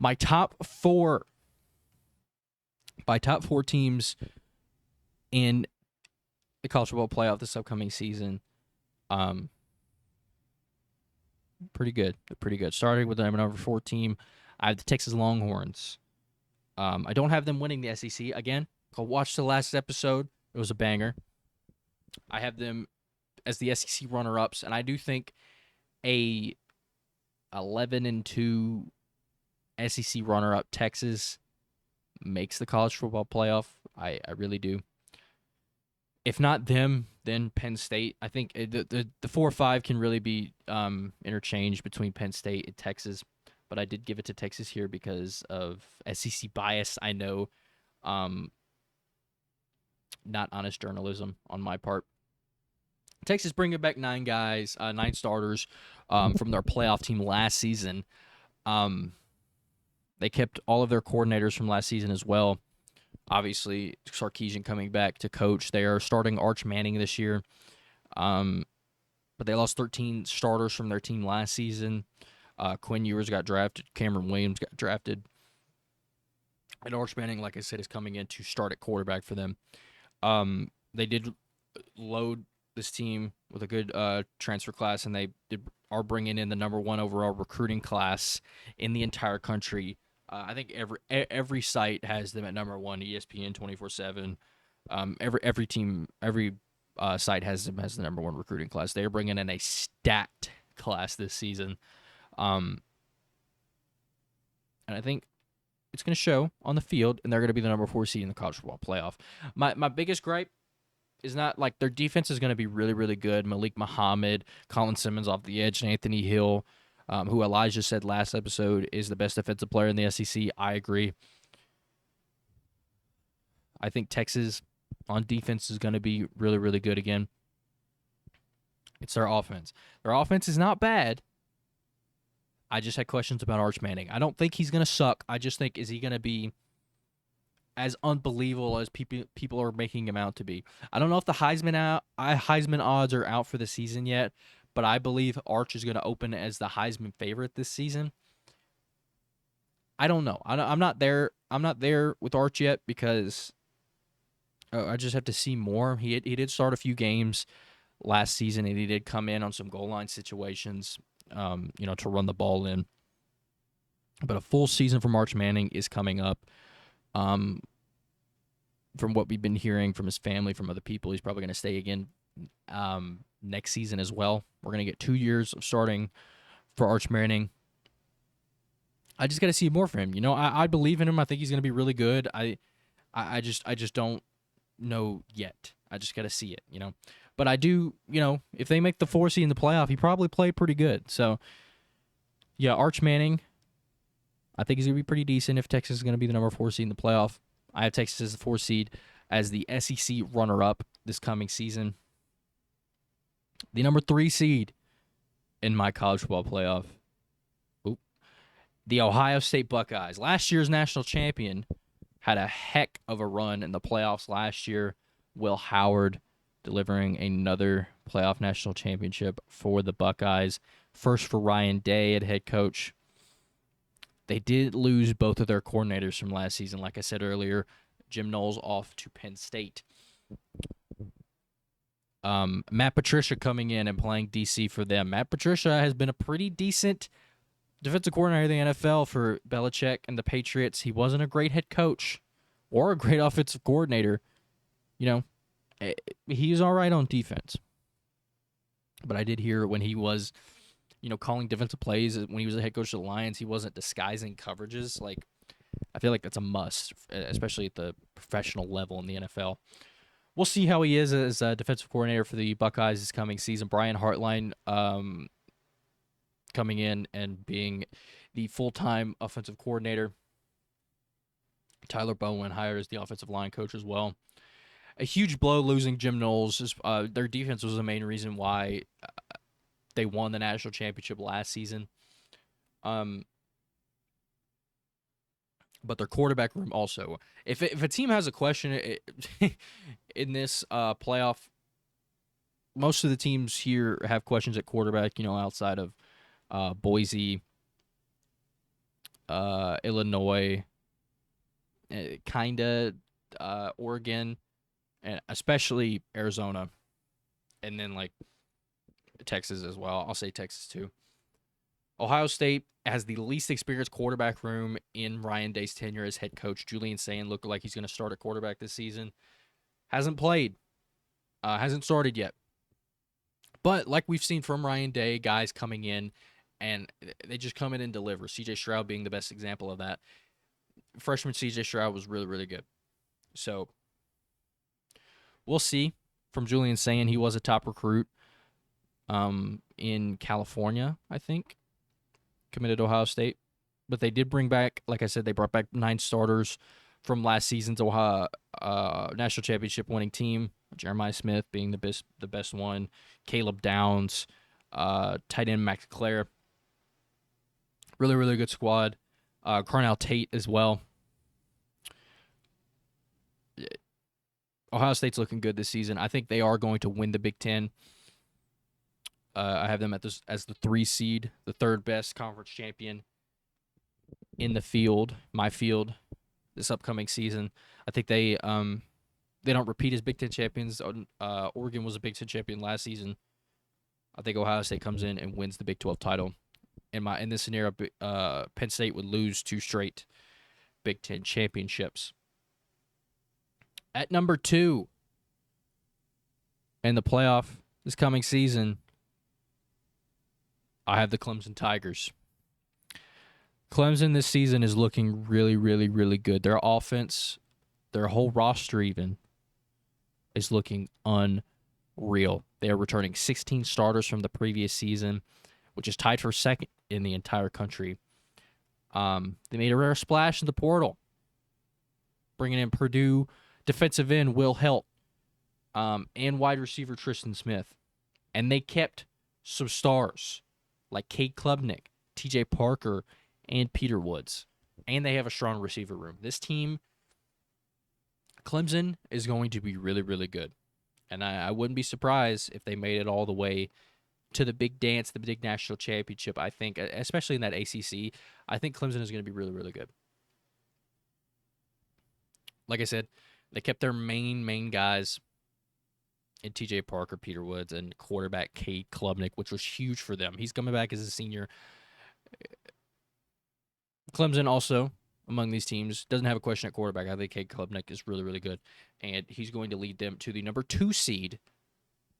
My top four teams in the college football playoff this upcoming season. Pretty good. They're pretty good. Starting with the number 4 team, I have the Texas Longhorns. I don't have them winning the SEC. Again, go watch the last episode. It was a banger. I have them as the SEC runner-ups, and I do think a 11-2 SEC runner-up Texas makes the college football playoff. I really do. If not them, then Penn State. I think the 4 or 5 can really be interchanged between Penn State and Texas, but I did give it to Texas here because of SEC bias. I know, not honest journalism on my part. Texas bringing back 9 guys, 9 starters from their playoff team last season. They kept all of their coordinators from last season as well. Obviously, Sarkisian coming back to coach. They are starting Arch Manning this year. But they lost 13 starters from their team last season. Quinn Ewers got drafted. Cameron Williams got drafted. And Arch Manning, like I said, is coming in to start at quarterback for them. They did load this team with a good transfer class, and they are bringing in the number 1 overall recruiting class in the entire country. I think every site has them at number 1. ESPN 24/7. Every team, every site has them as the number 1 recruiting class. They are bringing in a stacked class this season, and I think it's going to show on the field, and they're going to be the number 4 seed in the college football playoff. My biggest gripe is not like their defense is going to be really, really good. Malik Muhammad, Colin Simmons off the edge, and Anthony Hill, who Elijah said last episode is the best defensive player in the SEC. I agree. I think Texas on defense is going to be really, really good again. It's their offense. Their offense is not bad. I just had questions about Arch Manning. I don't think he's going to suck. I just think, is he going to be as unbelievable as people are making him out to be? I don't know if the Heisman odds are out for the season yet, but I believe Arch is going to open as the Heisman favorite this season. I don't know. I'm not there. I'm not there with Arch yet because I just have to see more. He did start a few games last season, and he did come in on some goal line situations, to run the ball in. But a full season from Arch Manning is coming up. From what we've been hearing from his family, from other people, he's probably going to stay again next season as well. We're going to get 2 years of starting for Arch Manning. I just got to see more from him. I believe in him. I think he's going to be really good. I just don't know yet. I just got to see it, But I do, if they make the 4 seed in the playoff, he probably played pretty good. So, yeah, Arch Manning, I think he's going to be pretty decent if Texas is going to be the number 4 seed in the playoff. I have Texas as the 4 seed as the SEC runner-up this coming season. The number 3 seed in my college football playoff, the Ohio State Buckeyes. Last year's national champion had a heck of a run in the playoffs last year. Will Howard delivering another playoff national championship for the Buckeyes. First for Ryan Day at head coach. They did lose both of their coordinators from last season. Like I said earlier, Jim Knowles off to Penn State. Matt Patricia coming in and playing DC for them. Matt Patricia has been a pretty decent defensive coordinator in the NFL for Belichick and the Patriots. He wasn't a great head coach or a great offensive coordinator. He's all right on defense. But I did hear when he was, calling defensive plays, when he was the head coach of the Lions, he wasn't disguising coverages. Like, I feel like that's a must, especially at the professional level in the NFL. We'll see how he is as a defensive coordinator for the Buckeyes this coming season. Brian Hartline coming in and being the full-time offensive coordinator. Tyler Bowen hired as the offensive line coach as well. A huge blow losing Jim Knowles. Their defense was the main reason why they won the national championship last season. But their quarterback room also. If a team has a question in this playoff, most of the teams here have questions at quarterback, outside of Boise, Illinois, kind of Oregon, and especially Arizona, and then like Texas as well. I'll say Texas too. Ohio State has the least experienced quarterback room in Ryan Day's tenure as head coach. Julian Sayin looked like he's going to start a quarterback this season. Hasn't played. Hasn't started yet. But like we've seen from Ryan Day, guys coming in and they just come in and deliver. CJ Stroud being the best example of that. Freshman CJ Stroud was really, really good. So we'll see from Julian Sayin. He was a top recruit in California, I think, committed to Ohio State. But they did bring back, like I said, they brought back 9 starters from last season's Ohio national championship winning team. Jeremiah Smith being the best one, Caleb Downs, tight end Max Clare. Really, really good squad. Carnell Tate as well. Ohio State's looking good this season. I think they are going to win the Big Ten. I have them as the 3 seed, the 3rd best conference champion in the field, my field, this upcoming season. I think they don't repeat as Big Ten champions. Oregon was a Big Ten champion last season. I think Ohio State comes in and wins the Big 12 title. In this scenario, Penn State would lose 2 straight Big Ten championships. At number 2 in the playoff this coming season, I have the Clemson Tigers. Clemson this season is looking really, really, really good. Their offense, their whole roster even, is looking unreal. They are returning 16 starters from the previous season, which is tied for 2nd in the entire country. They made a rare splash in the portal, bringing in Purdue defensive end Will Helt and wide receiver Tristan Smith. And they kept some stars like Cade Klubnik, TJ Parker, and Peter Woods. And they have a strong receiver room. This team, Clemson, is going to be really, really good. And I wouldn't be surprised if they made it all the way to the big dance, the big national championship. I think, especially in that ACC, I think Clemson is going to be really, really good. Like I said, they kept their main guys in TJ Parker, Peter Woods, and quarterback Cade Klubnik, which was huge for them. He's coming back as a senior. Clemson also, among these teams, doesn't have a question at quarterback. I think Cade Klubnik is really, really good, and he's going to lead them to the number 2 seed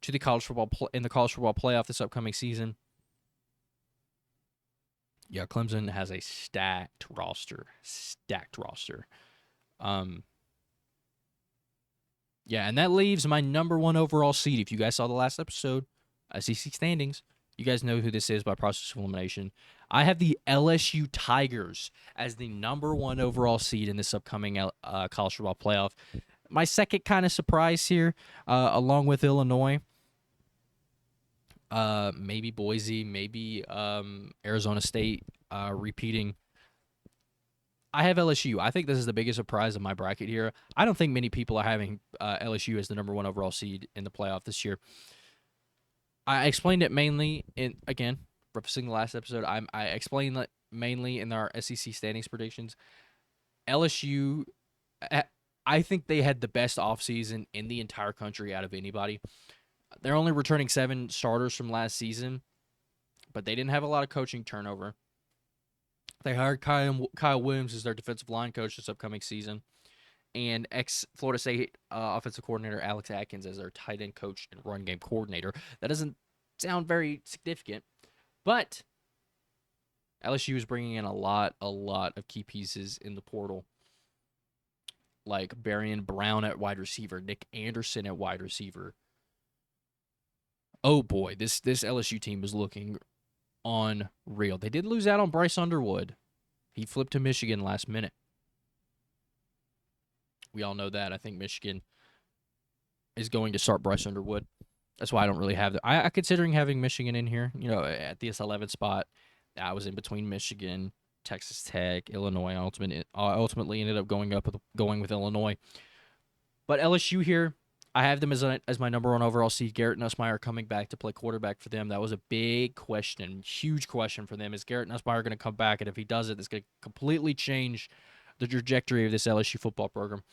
to the college football in the college football playoff this upcoming season. Yeah, Clemson has a stacked roster. Yeah, and that leaves my number 1 overall seed. If you guys saw the last episode, SEC standings, you guys know who this is by process of elimination. I have the LSU Tigers as the number 1 overall seed in this upcoming college football playoff. My second kind of surprise here, along with Illinois, maybe Boise, maybe Arizona State repeating. I have LSU. I think this is the biggest surprise of my bracket here. I don't think many people are having LSU as the number 1 overall seed in the playoff this year. I explained it mainly again, referencing the last episode, I explained that mainly in our SEC standings predictions. LSU, I think they had the best offseason in the entire country out of anybody. They're only returning 7 starters from last season, but they didn't have a lot of coaching turnover. They hired Kyle Williams as their defensive line coach this upcoming season, and ex-Florida State offensive coordinator Alex Atkins as their tight end coach and run game coordinator. That doesn't sound very significant, but LSU is bringing in a lot of key pieces in the portal, like Barian Brown at wide receiver, Nick Anderson at wide receiver. Oh boy, this LSU team is looking unreal. They did lose out on Bryce Underwood. He flipped to Michigan last minute. We all know that. I think Michigan is going to start Bryce Underwood. That's why I don't really have that. I'm considering having Michigan in here, at this 11th spot. I was in between Michigan, Texas Tech, Illinois. Ultimately ended up going with Illinois. But LSU here, I have them as my number one overall seed. Garrett Nussmeier coming back to play quarterback for them. That was a big question, huge question for them. Is Garrett Nussmeier going to come back? And if he does it, it's going to completely change the trajectory of this LSU football program.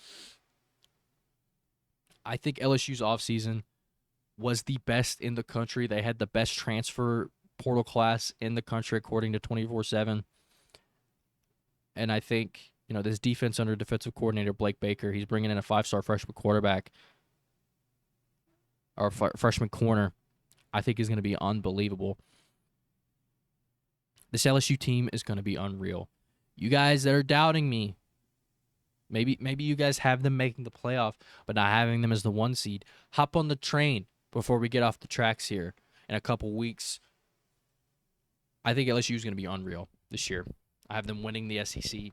I think LSU's offseason was the best in the country. They had the best transfer portal class in the country, according to 24/7. And I think, this defense under defensive coordinator Blake Baker, he's bringing in a 5-star freshman quarterback or freshman corner. I think is going to be unbelievable. This LSU team is going to be unreal. You guys that are doubting me, maybe you guys have them making the playoff, but not having them as the 1 seed. Hop on the train before we get off the tracks here in a couple weeks. I think LSU is going to be unreal this year. I have them winning the SEC.